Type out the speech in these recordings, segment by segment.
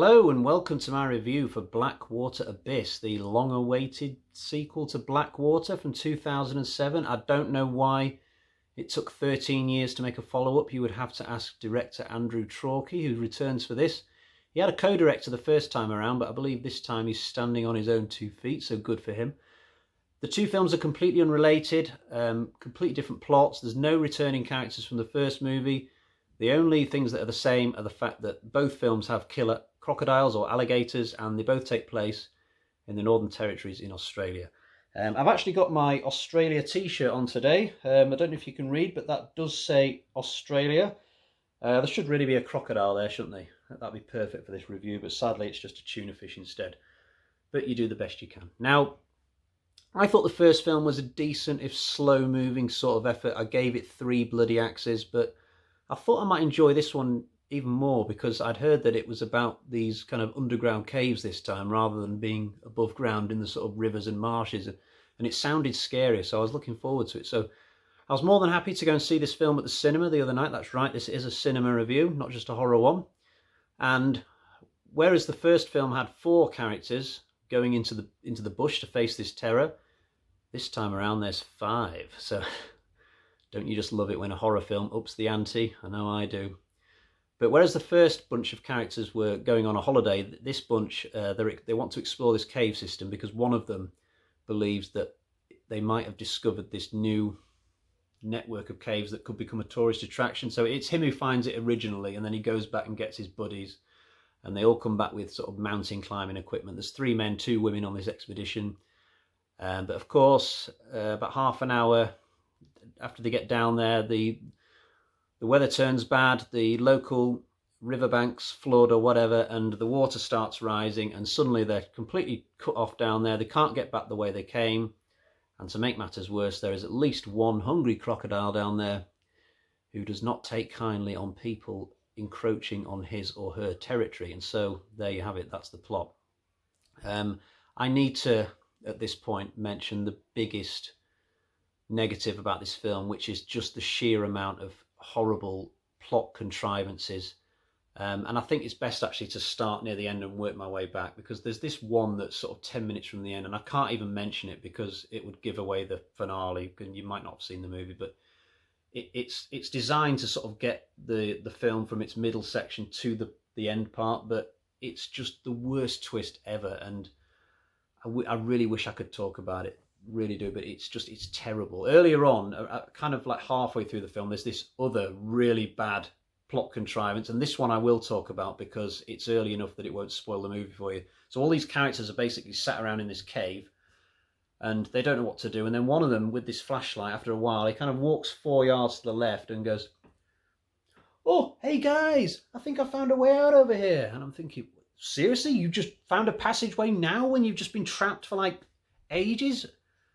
Hello and welcome to my review for Blackwater Abyss, the long-awaited sequel to Blackwater from 2007. I don't know why it took 13 years to make a follow-up. You would have to ask director Andrew Traucki, who returns for this. He had a co-director the first time around, but I believe this time he's standing on his own 2 feet, so good for him. The two films are completely unrelated, completely different plots. There's no returning characters from the first movie. The only things that are the same are the fact that both films have killer crocodiles or alligators, and they both take place in the Northern Territories in Australia. I've actually got my Australia t-shirt on today. I don't know if you can read, but that does say Australia. There should really be a crocodile there, shouldn't they? That'd be perfect for this review, but sadly it's just a tuna fish instead. But you do the best you can. Now, I thought the first film was a decent, if slow-moving sort of effort. I gave it 3 bloody axes, but I thought I might enjoy this one even more because I'd heard that it was about these kind of underground caves this time rather than being above ground in the sort of rivers and marshes, and it sounded scarier, so I was looking forward to it. So I was more than happy to go and see this film at the cinema the other night. That's right, this is a cinema review, not just a horror one. And whereas the first film had 4 characters going into the bush to face this terror, this time around there's 5. So don't you just love it when a horror film ups the ante? I know I do. But whereas the first bunch of characters were going on a holiday, this bunch, they want to explore this cave system because one of them believes that they might have discovered this new network of caves that could become a tourist attraction. So it's him who finds it originally, and then he goes back and gets his buddies, and they all come back with sort of mountain climbing equipment. There's 3 men, 2 women on this expedition. But of course, about half an hour after they get down there, the weather turns bad, the local riverbanks flood or whatever, and the water starts rising, and suddenly they're completely cut off down there. They can't get back the way they came, and to make matters worse, there is at least one hungry crocodile down there who does not take kindly on people encroaching on his or her territory. And so there you have it, that's the plot. I need to, at this point, mention the biggest negative about this film, which is just the sheer amount of horrible plot contrivances. And I think it's best actually to start near the end and work my way back, because there's this one that's sort of 10 minutes from the end, and I can't even mention it because it would give away the finale, and you might not have seen the movie, but it's designed to sort of get the film from its middle section to the end part, but it's just the worst twist ever, and I really wish I could talk about it, really do, but it's terrible. Earlier on, kind of like halfway through the film, there's this other really bad plot contrivance, and this one I will talk about because it's early enough that it won't spoil the movie for you. So all these characters are basically sat around in this cave, and they don't know what to do, and then one of them, with this flashlight, after a while, he kind of walks 4 yards to the left and goes, "Oh, hey guys, I think I found a way out over here." And I'm thinking, seriously? You just found a passageway now when you've just been trapped for like ages?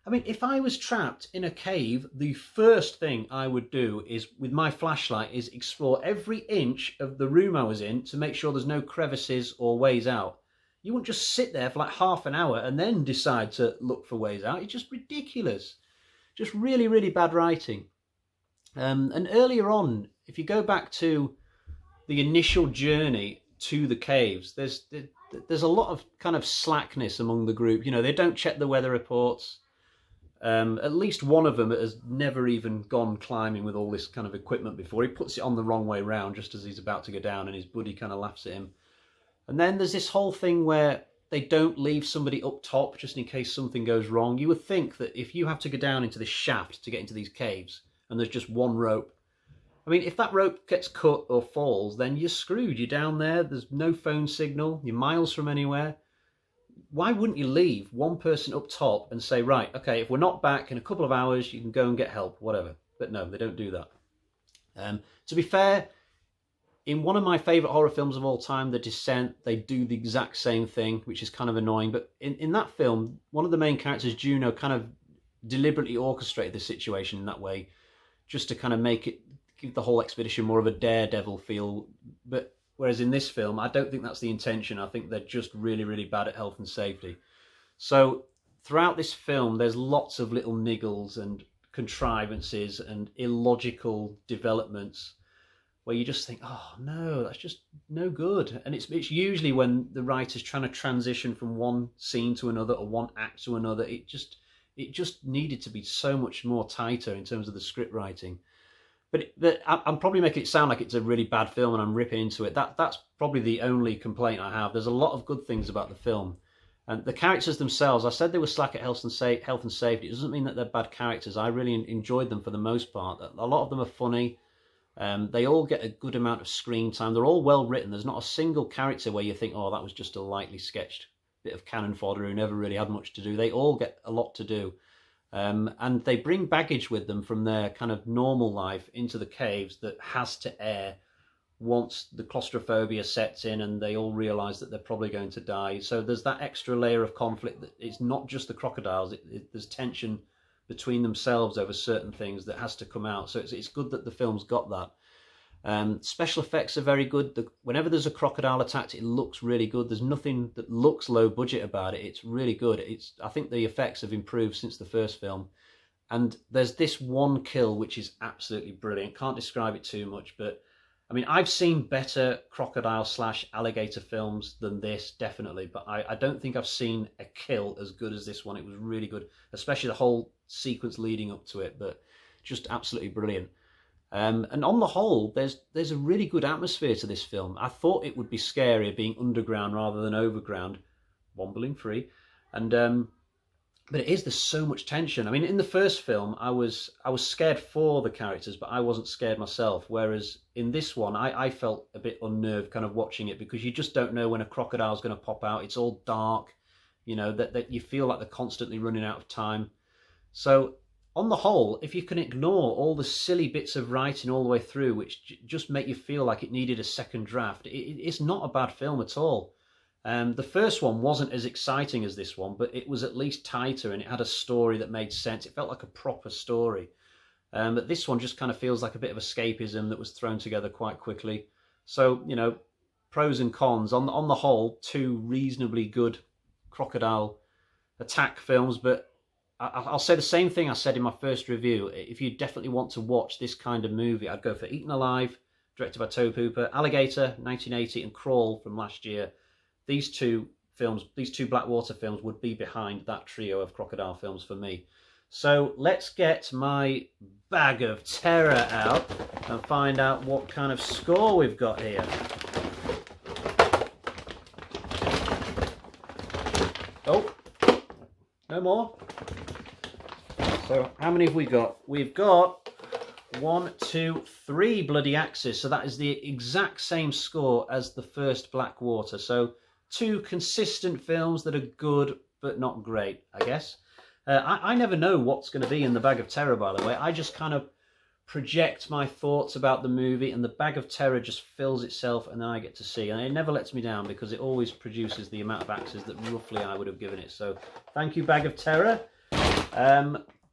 I mean, if I was trapped in a cave, the first thing I would do is, with my flashlight, is explore every inch of the room I was in to make sure there's no crevices or ways out. You wouldn't just sit there for like half an hour and then decide to look for ways out. It's just ridiculous. Just really, really bad writing. And earlier on, if you go back to the initial journey to the caves, there's a lot of kind of slackness among the group. You know, they don't check the weather reports. At least one of them has never even gone climbing with all this kind of equipment before. He puts it on the wrong way round just as he's about to go down, and his buddy kind of laughs at him. And then there's this whole thing where they don't leave somebody up top just in case something goes wrong. You would think that if you have to go down into this shaft to get into these caves, and there's just one rope, I mean, if that rope gets cut or falls, then you're screwed. You're down there, there's no phone signal, you're miles from anywhere. Why wouldn't you leave one person up top and say, right, okay, if we're not back in a couple of hours, you can go and get help, whatever. But no, they don't do that. To be fair, in one of my favourite horror films of all time, The Descent, they do the exact same thing, which is kind of annoying. But in that film, one of the main characters, Juno, kind of deliberately orchestrated the situation in that way, just to kind of give the whole expedition more of a daredevil feel. But whereas in this film, I don't think that's the intention. I think they're just really, really bad at health and safety. So throughout this film, there's lots of little niggles and contrivances and illogical developments where you just think, oh no, that's just no good. And it's usually when the writer's trying to transition from one scene to another or one act to another. It just needed to be so much more tighter in terms of the script writing. But I'm probably making it sound like it's a really bad film and I'm ripping into it. That's probably the only complaint I have. There's a lot of good things about the film. And the characters themselves, I said they were slack at health and safety. It doesn't mean that they're bad characters. I really enjoyed them for the most part. A lot of them are funny. They all get a good amount of screen time. They're all well written. There's not a single character where you think, oh, that was just a lightly sketched bit of cannon fodder who never really had much to do. They all get a lot to do. And they bring baggage with them from their kind of normal life into the caves that has to air once the claustrophobia sets in and they all realise that they're probably going to die. So there's that extra layer of conflict. That it's not just the crocodiles. There's tension between themselves over certain things that has to come out. So it's good that the film's got that. Special effects are very good. Whenever there's a crocodile attacked, it looks really good. There's nothing that looks low budget about it. It's really good. I think the effects have improved since the first film. And there's this one kill which is absolutely brilliant. Can't describe it too much, but I mean, I've seen better crocodile/alligator films than this, definitely, but I don't think I've seen a kill as good as this one. It was really good, especially the whole sequence leading up to it, but just absolutely brilliant. And on the whole, there's a really good atmosphere to this film. I thought it would be scarier being underground rather than overground, wombling free, and but it is. There's so much tension. I mean, in the first film, I was scared for the characters, but I wasn't scared myself. Whereas in this one, I felt a bit unnerved, kind of watching it, because you just don't know when a crocodile's going to pop out. It's all dark, you know, that you feel like they're constantly running out of time. So on the whole, if you can ignore all the silly bits of writing all the way through, which just make you feel like it needed a second draft, it's not a bad film at all. The first one wasn't as exciting as this one, but it was at least tighter and it had a story that made sense. It felt like a proper story. But this one just kind of feels like a bit of escapism that was thrown together quite quickly. So, you know, pros and cons. On the whole, two reasonably good crocodile attack films, but I'll say the same thing I said in my first review. If you definitely want to watch this kind of movie, I'd go for Eaten Alive, directed by Tobe Hooper, Alligator, 1980, and Crawl from last year. These two films, these two Blackwater films, would be behind that trio of crocodile films for me. So let's get my bag of terror out and find out what kind of score we've got here. Oh, no more. So how many have we got? We've got 1, 2, 3 bloody axes. So that is the exact same score as the first Blackwater. So two consistent films that are good but not great, I guess. I never know what's going to be in the bag of terror, by the way. I just kind of project my thoughts about the movie and the bag of terror just fills itself and then I get to see. And it never lets me down because it always produces the amount of axes that roughly I would have given it. So thank you, bag of terror.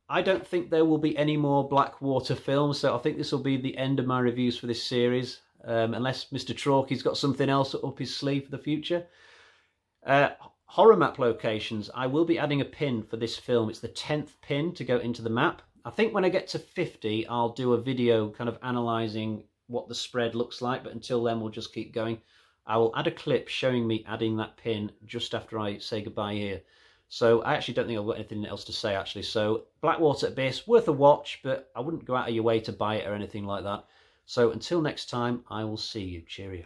I don't think there will be any more Blackwater films, so I think this will be the end of my reviews for this series, unless Mr. Chalky's got something else up his sleeve for the future. Horror map locations, I will be adding a pin for this film. It's the 10th pin to go into the map. I think when I get to 50, I'll do a video kind of analysing what the spread looks like, but until then we'll just keep going. I will add a clip showing me adding that pin just after I say goodbye here. So I actually don't think I've got anything else to say, actually. So Blackwater Abyss, worth a watch, but I wouldn't go out of your way to buy it or anything like that. So until next time, I will see you. Cheerio.